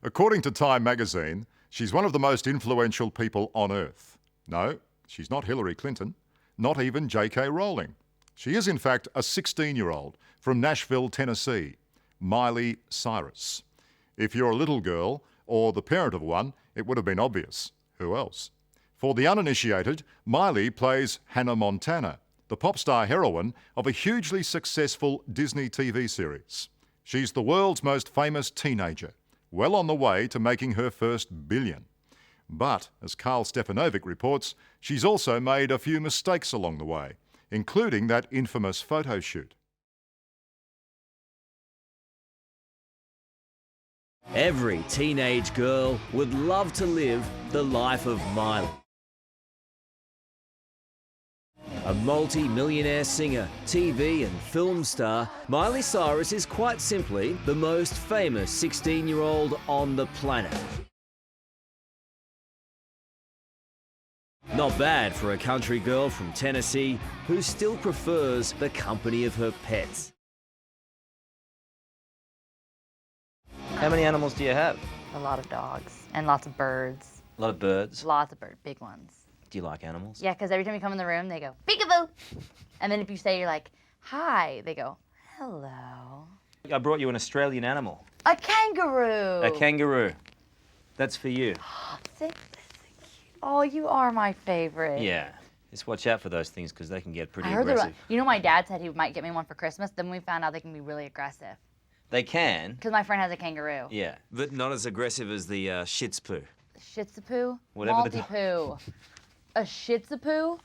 According to Time magazine, she's one of the most influential people on Earth. No, she's not Hillary Clinton, not even J.K. Rowling. She is, in fact, a 16-year-old from Nashville, Tennessee, Miley Cyrus. If you're a little girl or the parent of one, it would have been obvious. Who else? For the uninitiated, Miley plays Hannah Montana, the pop star heroine of a hugely successful Disney TV series. She's the world's most famous teenager, well on the way to making her first billion. But, as Carl Stefanovic reports, she's also made a few mistakes along the way, including that infamous photoshoot. Every teenage girl would love to live the life of Miley. A multi-millionaire singer, TV and film star, Miley Cyrus is quite simply the most famous 16-year-old on the planet. Not bad for a country girl from Tennessee who still prefers the company of her pets. How many animals do you have? A lot of dogs and lots of birds. A lot of birds. Lots of birds, big ones. Do you like animals? Yeah, because every time you come in the room, they go, peekaboo. And then if you say, you're like, hi, they go, hello. I brought you an Australian animal. A kangaroo. A kangaroo. That's for you. Oh, you are my favorite. Yeah. Just watch out for those things because they can get pretty I heard aggressive. you know, my dad said he might get me one for Christmas. Then we found out they can be really aggressive. They can. Because my friend has a kangaroo. Yeah. But not as aggressive as the Shih Tzu. Shih Tzu poo? Whatever Malty poo. A Shih Tzu poo?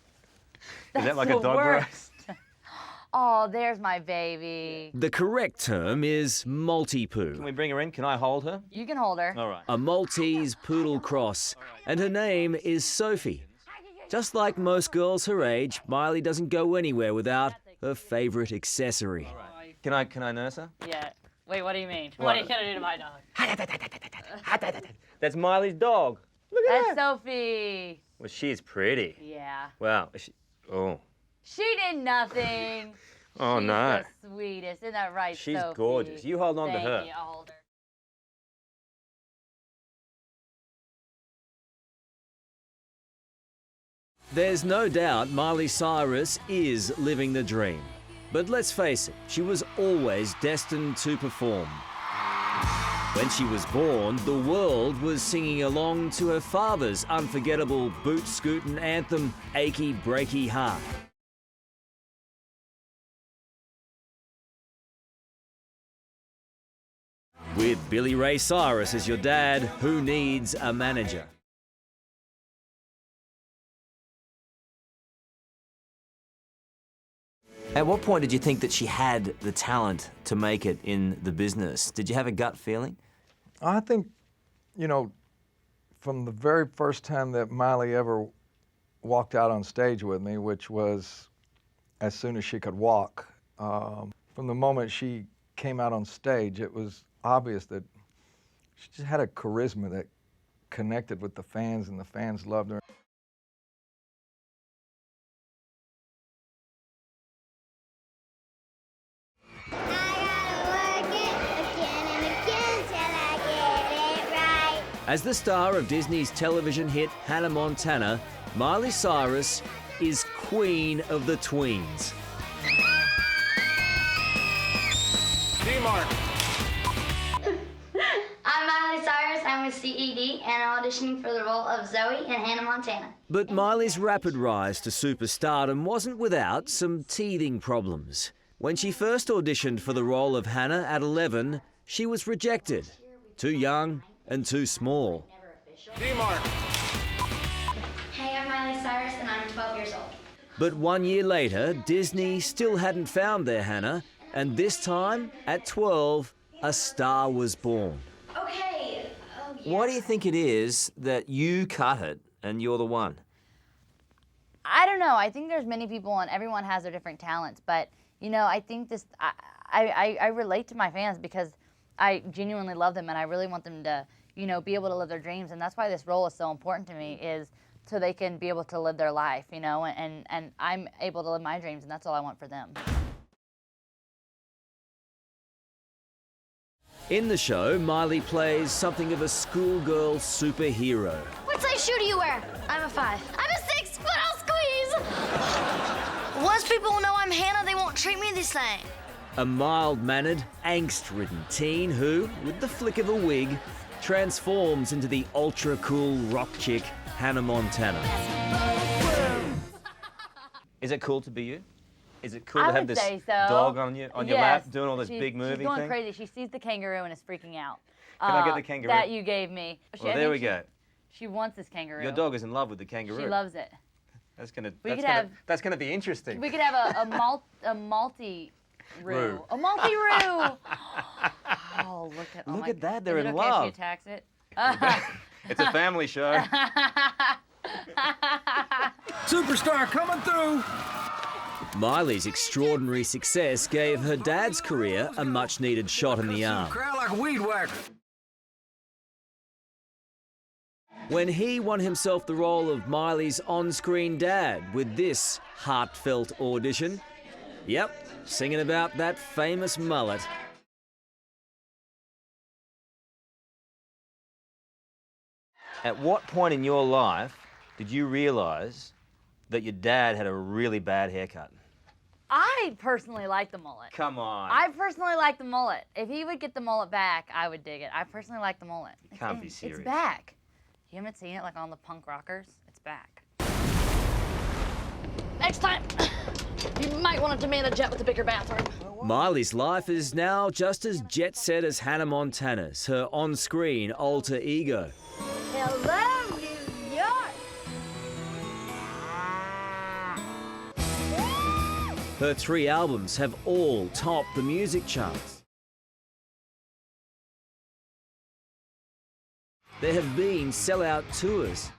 Is that like a dog worst. Oh, there's my baby. The correct term is multi-poo. Can we bring her in? Can I hold her? You can hold her. All right. A Maltese poodle cross, and her name is Sophie. Just like most girls her age, Miley doesn't go anywhere without her favourite accessory. Can I nurse her? Yeah. Wait, what do you mean? What are you gonna do to my dog? That's Miley's dog. Look at That's that. Sophie. Well, she's pretty. Yeah. Wow. Oh. She did nothing. Oh, She's no. the sweetest. Isn't that right, She's Sophie? gorgeous. You hold on to Thank her. You. I'll hold her. There's no doubt Miley Cyrus is living the dream. But let's face it, she was always destined to perform. When she was born, the world was singing along to her father's unforgettable boot-scootin' anthem, Achy Breaky Heart. With Billy Ray Cyrus as your dad, who needs a manager? At what point did you think that she had the talent to make it in the business? Did you have a gut feeling? I think, you know, from the very first time that Miley ever walked out on stage with me, which was as soon as she could walk, from the moment she came out on stage, it was obvious that she just had a charisma that connected with the fans, and the fans loved her. As the star of Disney's television hit Hannah Montana, Miley Cyrus is queen of the tweens. D-Mark. I'm Miley Cyrus, I'm with CED, and I'm auditioning for the role of Zoe in Hannah Montana. But Miley's rapid rise to superstardom wasn't without some teething problems. When she first auditioned for the role of Hannah at 11, she was rejected. Too young and too small. D-Mark. Hey, I'm Miley Cyrus, and I'm 12 years old. But 1 year later, Disney still hadn't found their Hannah, and this time, at 12, a star was born. Okay. Oh, yeah. Why do you think it is that you cut it and you're the one? I don't know. I think there's many people, and everyone has their different talents. But, you know, I think this, I relate to my fans because I genuinely love them, and I really want them to, you know, be able to live their dreams. And that's why this role is so important to me, is so they can be able to live their life, you know, and I'm able to live my dreams, and that's all I want for them. In the show, Miley plays something of a schoolgirl superhero. What size shoe do you wear? I'm a 5. I'm a 6, but I'll squeeze. Once people know I'm Hannah, they won't treat me the same. A mild-mannered, angst-ridden teen who, with the flick of a wig, transforms into the ultra-cool rock chick, Hannah Montana. Is it cool to be you? Is it cool I to have would this say so. dog on your Yes. lap doing all this big She's movie going thing? crazy. She sees the kangaroo and is freaking out. Can I get the kangaroo? That you gave me. Well, there we go. She wants this kangaroo. Your dog is in love with the kangaroo. She loves it. That's gonna be interesting. We could have a multi-roo. Roo. A multi-roo. Oh, Look at that, they're is it in okay love. If she attacks it? It's a family show. Superstar coming through! Miley's extraordinary success gave her dad's career a much-needed shot in the arm. Crowd like a weed whacker. When he won himself the role of Miley's on-screen dad with this heartfelt audition. Yep, singing about that famous mullet. At what point in your life did you realise that your dad had a really bad haircut? I personally like the mullet. Come on. I personally like the mullet. If he would get the mullet back, I would dig it. I personally like the mullet. You can't be serious. It's back. You haven't seen it like on the punk rockers? It's back. Next time, you might want to demand a jet with a bigger bathroom. Miley's life is now just as jet-set as Hannah Montana's, her on-screen alter ego. Hello, New York. Her 3 albums have all topped the music charts. There have been sellout tours.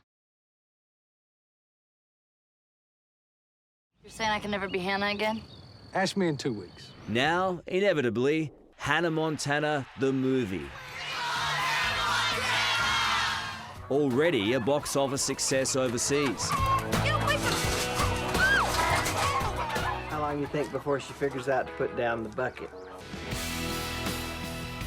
You're saying I can never be Hannah again? Ask me in 2 weeks. Now, inevitably, Hannah Montana the movie. Already a box office success overseas. How long do you think before she figures out to put down the bucket?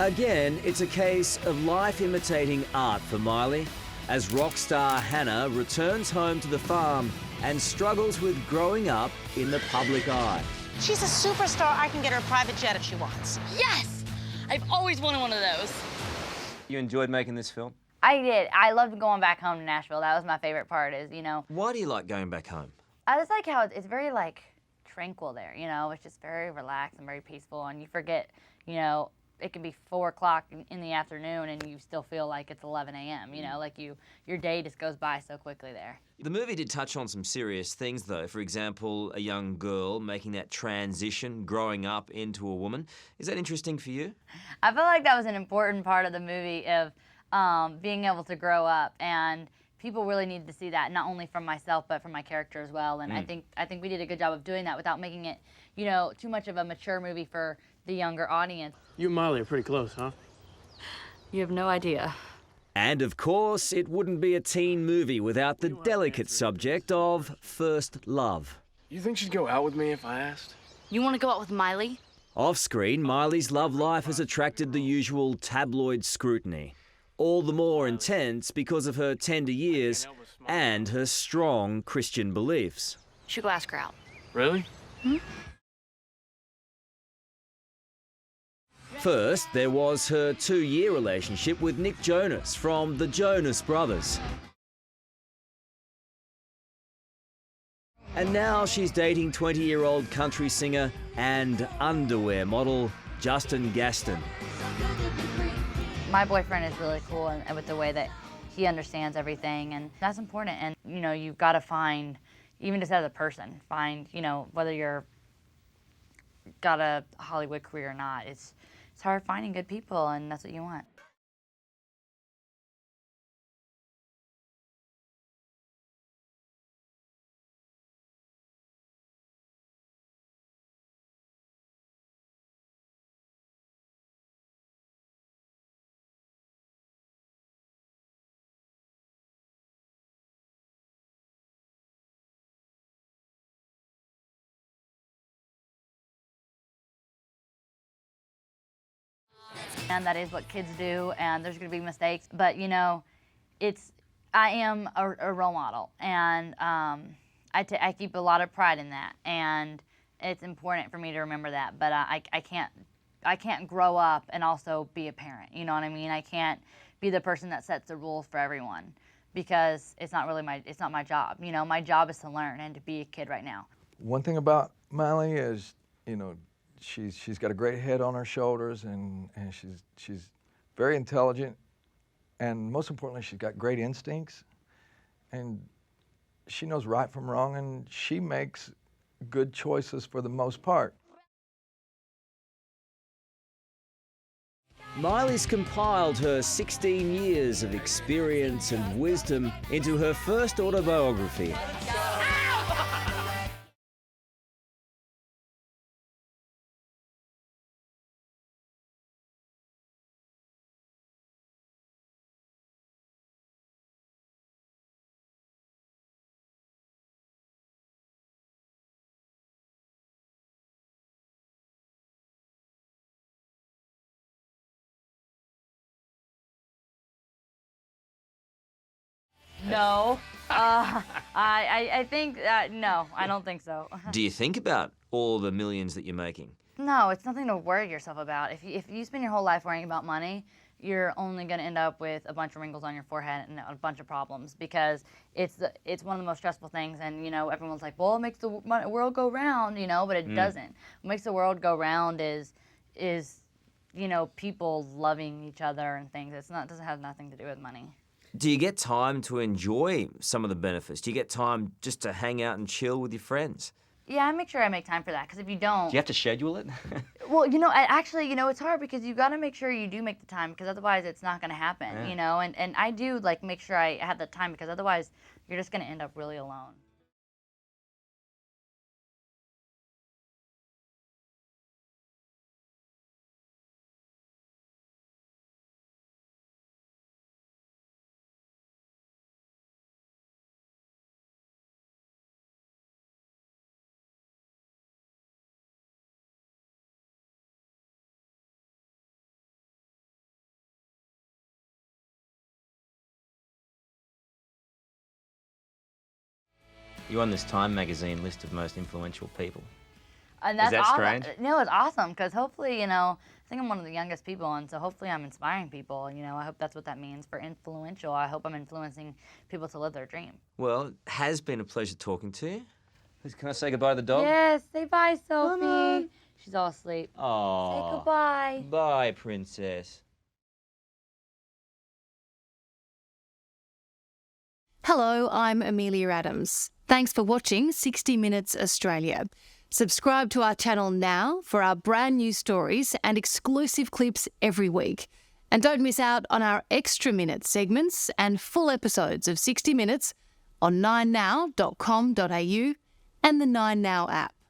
Again, it's a case of life imitating art for Miley, as rock star Hannah returns home to the farm and struggles with growing up in the public eye. She's a superstar. I can get her a private jet if she wants. Yes! I've always wanted one of those. You enjoyed making this film? I did. I loved going back home to Nashville. That was my favorite part is, Why do you like going back home? I just like how it's very, tranquil there, It's just very relaxed and very peaceful, and you forget, it can be 4 o'clock in the afternoon and you still feel like it's 11 a.m., your day just goes by so quickly there. The movie did touch on some serious things, though. For example, a young girl making that transition, growing up into a woman. Is that interesting for you? I feel like that was an important part of the movie of being able to grow up, and people really needed to see that, not only from myself but from my character as well. And I think we did a good job of doing that without making it, too much of a mature movie for the younger audience. You and Miley are pretty close, huh? You have no idea. And of course, it wouldn't be a teen movie without the delicate subject of first love. You think she'd go out with me if I asked? You want to go out with Miley? Off-screen, Miley's love life has attracted the usual tabloid scrutiny. All the more intense because of her tender years and her strong Christian beliefs. Should go ask her out. Really? First, there was her 2-year relationship with Nick Jonas from the Jonas Brothers. And now she's dating 20-year-old country singer and underwear model Justin Gaston. My boyfriend is really cool and with the way that he understands everything, and that's important. And, you've got to find, even just as a person, whether you're got a Hollywood career or not, it's hard finding good people, and that's what you want. And that is what kids do, and there's gonna be mistakes. But you know, I am a role model, and I keep a lot of pride in that, and it's important for me to remember that. But I can't grow up and also be a parent. You know what I mean? I can't be the person that sets the rules for everyone, because it's not my job. You know, my job is to learn and to be a kid right now. One thing about Miley is, you know, she's got a great head on her shoulders, and she's very intelligent, and most importantly, she's got great instincts, and she knows right from wrong, and she makes good choices for the most part. Miley's compiled her 16 years of experience and wisdom into her first autobiography. No, I think no, I don't think so. Do you think about all the millions that you're making? No, it's nothing to worry yourself about. If you spend your whole life worrying about money, you're only going to end up with a bunch of wrinkles on your forehead and a bunch of problems, because it's one of the most stressful things. And you know, everyone's like, well, it makes the world go round, you know, but it doesn't. What makes the world go round is you know, people loving each other and things. It doesn't have nothing to do with money. Do you get time to enjoy some of the benefits? Do you get time just to hang out and chill with your friends? Yeah, I make sure I make time for that, because if you don't... Do you have to schedule it? Well, you know, actually, you know, it's hard, because you got to make sure you do make the time, because otherwise it's not going to happen, Yeah. you know? And I do, like, make sure I have the time, because otherwise you're just going to end up really alone. You're on this Time magazine list of most influential people. And that's Is that awesome. strange? No, it's awesome, because hopefully, you know, I think I'm one of the youngest people, and so hopefully I'm inspiring people. You know, I hope that's what that means for influential. I hope I'm influencing people to live their dream. Well, it has been a pleasure talking to you. Can I say goodbye to the dog? Yes, say bye, Sophie. She's all asleep. Aww. Say goodbye. Bye, princess. Hello, I'm Amelia Adams. Thanks for watching 60 Minutes Australia. Subscribe to our channel now for our brand new stories and exclusive clips every week. And don't miss out on our extra minute segments and full episodes of 60 Minutes on 9now.com.au and the 9Now app.